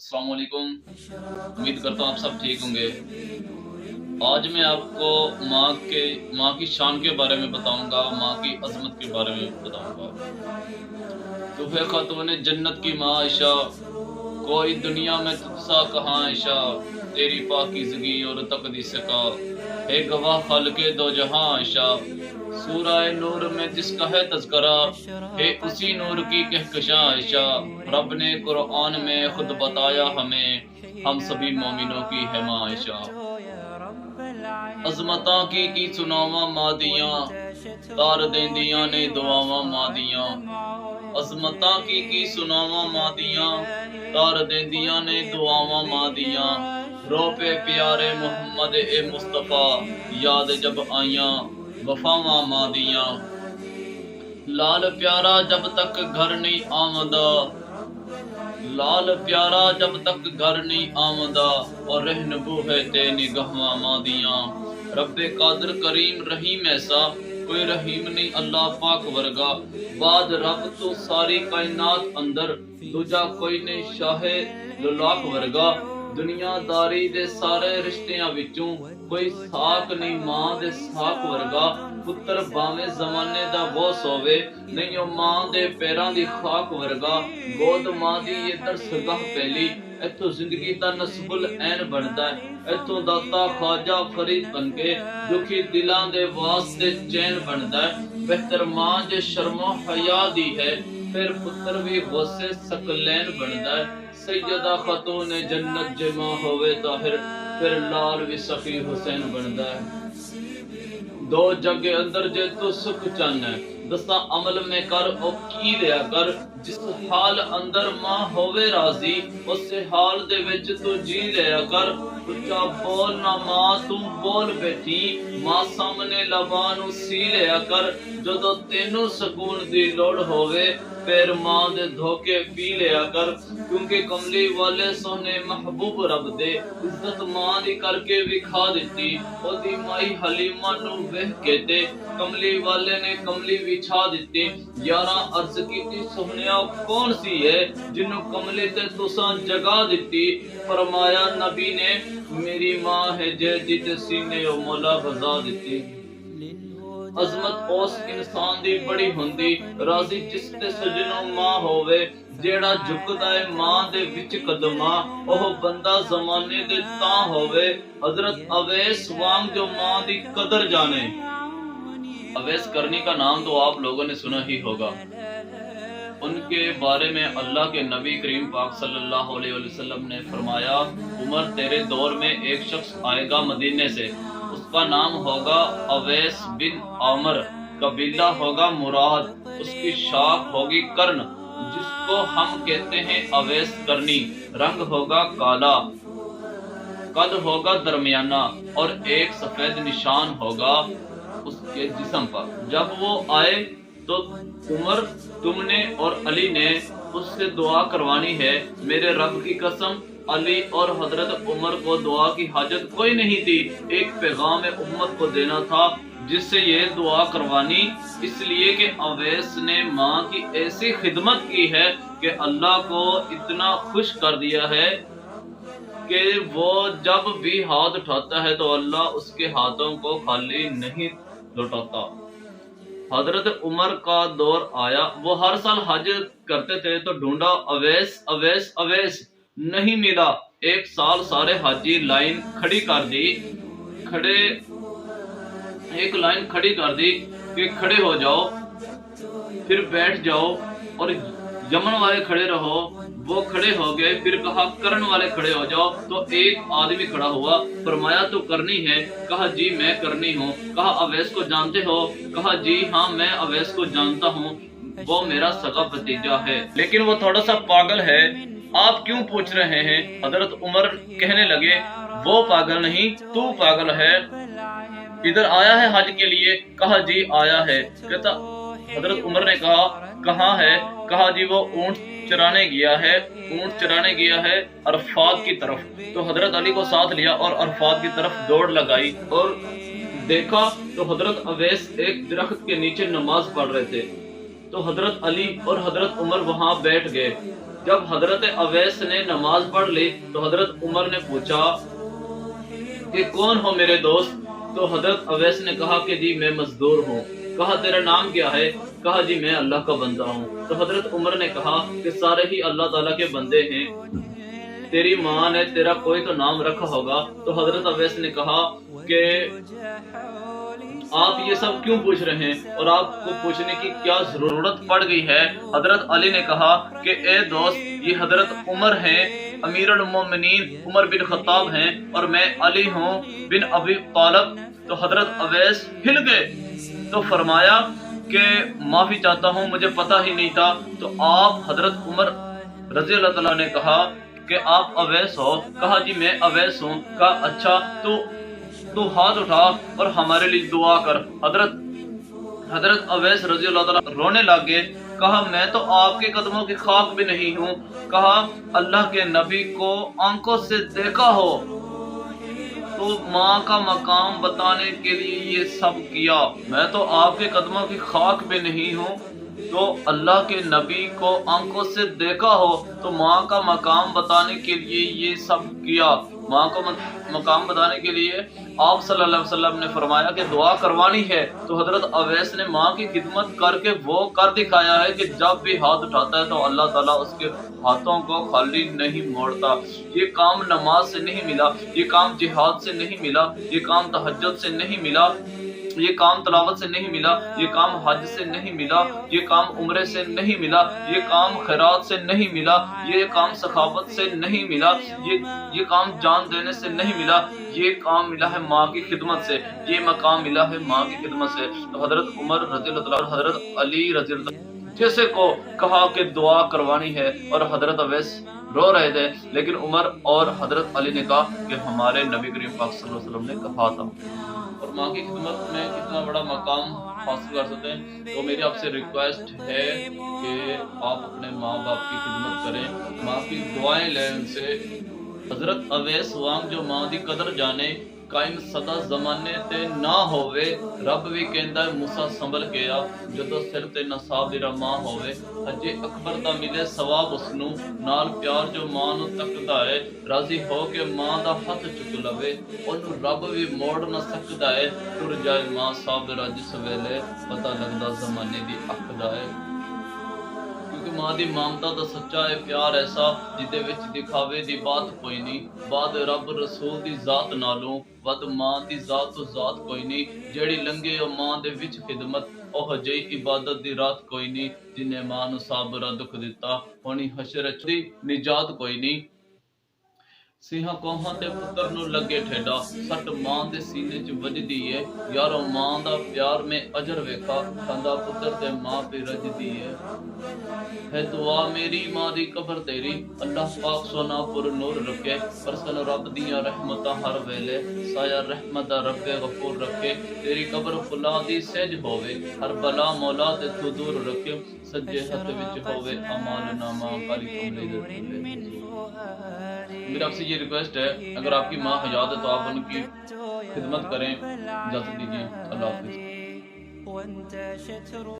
अस्सलाम वालेकुम। उम्मीद करता हूँ आप सब ठीक होंगे। आज मैं आपको माँ की शान के बारे में बताऊँगा, माँ की अज़मत के बारे में बताऊँगा। तू है खातून जन्नत की माँ आइशा, कोई दुनिया में तुझसा कहाँ आइशा, तेरी पाकीज़गी और तक़दीस का है गवाह ख़ालिक़े दो जहाँ आइशा। सूरह नूर में जिसका है तज़किरा, है उसी नूर की कहकशां आइशा। रब ने कुरआन में खुद बताया हमें, हम सभी मोमिनों की है माँ आइशा। अज़मतां की सुनावां मादियां, तार देंदियां ने दुआवां मादियां। अज़मतां की सुनावां मादियां, तार देंदियां ने दुआवां मादियां। रो पे प्यारे मोहम्मद ए मुस्तफ़ा, याद जब आइयां वफ़ावां मादियां। लाल प्यारा जब तक घर नहीं आमदा, लाल प्यारा जब तक घर नहीं आमदा, और रहनबू है ते निगाहां मादियां। रब्बे कादिर करीम रहीम ऐसा, कोई रहीम नहीं अल्लाह पाक वर्गा। बाद रब तो सारी कायनात अंदर, दूजा कोई नहीं शाहे लुलाक वर्गा। दुनियादारी दे सारे रिश्तियां विचों, कोई साक नहीं मां दे साक वर्गा। पुत्र भावें ज़माने दा बोस होवे, नहीं ओ मां दे पैरां दी खाक वर्गा। गोद मां दी ये दरसगाह पहली, इत्थों जिंदगी दा नस्बुल ऐन बनदा है। इत्थों दाता ख्वाजा फरीद बनके, दुखी दिलां दे वास्ते चैन बनदा है। बेहतर मां जे शर्मो हया दी है, फिर पुत्र भी गौसे सकलैन बनदा है। सैयदा खातून जन्नत जे मां होवे ताहिर, फिर लाल भी सखी हुसैन बनदा है। दो जग अंदर जे तू सुख चन है, दसा अमल में कर ओ की लिया कर। जिस हाल अंदर मां होवे राजी, उस हाल दे विच तू जी लिया कर। उच्चा बोल ना मां तू बोल बैठी, मां सामने लबां नू सी लिया कर। जदों तेनू सकून दी लोड़ होवे, फिर मां दे धोखे पी लिया कर। क्योंकि कमली वाले सोने महबूब रब दे, इज्जत मां दी करके विखा दिती। ओदी माई हलीमा नू वेख के ते, कमली वाले ने कमली विछा दिती। यारा अर्ज कीती सोहनिया कौन सी है, जिन्नू कमली ते तुसां जगा दिती। फरमाया नबी ने, मेरी मां है जे जित सीने ओ मौला बजा दिती। अज़मत उस इंसान दी बड़ी हुंदी, राजी जिस ते सजनों मां होवे। जेड़ा झुकदा है मां दे विच कदमां, ओह बंदा ज़माने दे तां होवे। हजरत अवैस वांग जो मां दी कदर जाने। अवैस करनी का नाम तो आप लोगों ने सुना ही होगा। उनके बारे में अल्लाह के नबी करीम पाक सल्लल्लाहु अलैहि वसल्लम ने फरमाया, उमर तेरे दौर में एक शख्स आएगा मदीने से, उसका नाम होगा अवैस बिन आमर, कबीला होगा मुराद, उसकी शाख होगी कर्ण, जिसको हम कहते हैं अवैस करनी। रंग होगा काला, कद होगा दरमियाना, और एक सफेद निशान होगा उसके जिस्म पर। जब वो आए तो उमर, तुमने और अली ने उससे दुआ करवानी है। मेरे रब की कसम, अली और हजरत उमर को दुआ की हाजत कोई नहीं थी। एक पैगाम उम्मत को देना था जिससे ये दुआ करवानी, इसलिए कि अवैस ने माँ की ऐसी खिदमत की है कि अल्लाह को इतना खुश कर दिया है कि वो जब भी हाथ उठाता है तो अल्लाह उसके हाथों को खाली नहीं लौटाता। हजरत उमर का दौर आया, वो हर साल हज करते थे तो ढूंढा अवैस अवैस अवैस, नहीं मिला। एक साल सारे हाजी लाइन खड़ी कर दी, एक लाइन खड़ी कर दी कि खड़े हो जाओ, फिर बैठ जाओ, और यमन वाले खड़े रहो। वो खड़े हो गए। फिर कहा करण वाले खड़े हो जाओ, तो एक आदमी खड़ा हुआ। फरमाया तो करनी है? कहा जी मैं करनी हूँ। कहा अवैस को जानते हो? कहा जी हाँ मैं अवैस को जानता हूँ, वो मेरा सगा भतीजा है, लेकिन वो थोड़ा सा पागल है। आप क्यों पूछ रहे हैं? हजरत उमर कहने लगे, वो पागल नहीं तू पागल है। इधर आया है हज के लिए? कहा जी आया है। कहता हजरत उमर ने कहा कहाँ है? कहा जी वो ऊंट चराने गया है, ऊंट चराने गया है अरफात की तरफ। तो हजरत अली को साथ लिया और अरफात की तरफ दौड़ लगाई, और देखा तो हजरत अवैस एक दरख्त के नीचे नमाज पढ़ रहे थे। तो हजरत अली और हजरत उमर वहां बैठ गए। جب حضرت اویس نے نماز پڑھ لی تو حضرت عمر نے پوچھا کہ کون ہو میرے دوست؟ تو حضرت اویس نے کہا کہ جی میں مزدور ہوں۔ کہا تیرا نام کیا ہے؟ کہا جی میں اللہ کا بندہ ہوں۔ تو حضرت عمر نے کہا کہ سارے ہی اللہ تعالیٰ کے بندے ہیں، تیری ماں نے تیرا کوئی تو نام رکھا ہوگا۔ تو حضرت اویس نے کہا کہ آپ یہ سب کیوں پوچھ رہے ہیں اور آپ کو پوچھنے کی کیا ضرورت پڑ گئی ہے؟ حضرت علی نے کہا کہ اے دوست، یہ حضرت عمر ہیں، امیر المومنین عمر بن خطاب ہیں، اور میں علی ہوں بن ابی طالب۔ تو حضرت اویس ہل گئے، تو فرمایا کہ معافی چاہتا ہوں، مجھے پتہ ہی نہیں تھا۔ تو آپ حضرت عمر رضی اللہ تعالیٰ نے کہا کہ آپ اویس ہو؟ کہا جی میں اویس ہوں۔ کہا اچھا تو ہاتھ اٹھا اور ہمارے لیے دعا کر۔ حضرت اویس رضی اللہ تعالیٰ رونے لگے۔ کہا میں تو آپ کے قدموں کی خاک بھی نہیں ہوں۔ کہا اللہ کے نبی کو آنکھوں سے دیکھا ہو تو ماں کا مقام بتانے کے لیے یہ سب کیا، میں تو آپ کے قدموں کی خاک بھی نہیں ہوں، تو اللہ کے نبی کو آنکھوں سے دیکھا ہو تو ماں کا مقام بتانے کے لیے یہ سب کیا۔ ماں کو مقام بتانے کے لیے آپ صلی اللہ علیہ وسلم نے فرمایا کہ دعا کروانی ہے۔ تو حضرت اویس نے ماں کی خدمت کر کے وہ کر دکھایا ہے کہ جب بھی ہاتھ اٹھاتا ہے تو اللہ تعالیٰ اس کے ہاتھوں کو خالی نہیں موڑتا۔ یہ کام نماز سے نہیں ملا، یہ کام جہاد سے نہیں ملا، یہ کام تہجد سے نہیں ملا، یہ کام تلاوت سے نہیں ملا، یہ کام حج سے نہیں ملا، یہ کام عمرے سے نہیں ملا، یہ کام خیرات سے نہیں ملا، یہ کام سخاوت سے نہیں ملا، یہ کام جان دینے سے نہیں ملا، یہ کام ملا ہے ماں کی خدمت سے، یہ مقام ملا ہے ماں کی خدمت سے۔ تو حضرت عمر رضی اللہ عنہ، حضرت علی رضی اللہ عنہ جیسے کو کہا کہ دعا کروانی ہے، اور حضرت اویس رو رہے تھے، لیکن عمر اور حضرت علی نے کہا کہ ہمارے نبی کریم پاک صلی اللہ علیہ وسلم نے کہا تھا۔ اور ماں کی خدمت میں کتنا بڑا مقام حاصل کر سکتے ہیں۔ تو میری آپ سے ریکویسٹ ہے کہ آپ اپنے ماں باپ کی خدمت کریں، ماں کی دعائیں لیں ان سے۔ حضرت اویس وانگ جو ماں دی قدر جانے، قائم سدا زمانے تے نہ ہووے، رب بھی کہندا ہے موسیٰ سنبھل گیا، جدو سر تے نصاب دی ماں ہووے، حج اکبر دا ملے ثواب اس نوں، نال پیار جو ماں نوں تکدا ہے، راضی ہو کے ماں دا ہاتھ چک لوے، اونوں رب بھی موڑ نہ سکدا ہے، ٹر جائے ماں صابرہ جس ویلے، پتہ لگدا زمانے دی اکھ دا ہے۔ کیونکہ ماں دی مامتا دا سچا ہے پیار ایسا، جدے وچ دکھاوے دی بات کوئی نہیں، بعد رب رسول دی ذات نالوں، ود ماں دی ذات تو ذات کوئی نہیں، جیڑی لنگے او ماں دے وچ خدمت، اوہ جئی عبادت دی رات کوئی نہیں، جنہیں ماں نو صابرہ دکھ دتا، ہونی حشر دی نجات کوئی نہیں۔ سیہاں کوہاں تے پتر نو لگے ٹھیڈا، سٹ ماں دے سینے چ وجدی ہے، یارو ماں دا پیار میں اجر ویکھا، کھاندا پتر تے ماں پہ رجدی ہے دعا میری ماں دی قبر تیری، اللہ پاک سونا پر نور رکھے، پرسن رب دیاں رحمتاں ہر ویلے، سایہ رحمت دا رب غفور رکھے، تیری قبر خلا دی سج ہووے، ہر بلا مولا تے تو دور رکھے، سجے ہاتھ وچ ہووے اعمال نامہ کالی کملے دے تھلے۔ میرا آپ سے یہ ریکویسٹ ہے، اگر آپ کی ماں حیات ہے تو آپ ان کی خدمت کریں۔ اجازت دیجیے، اللہ حافظ۔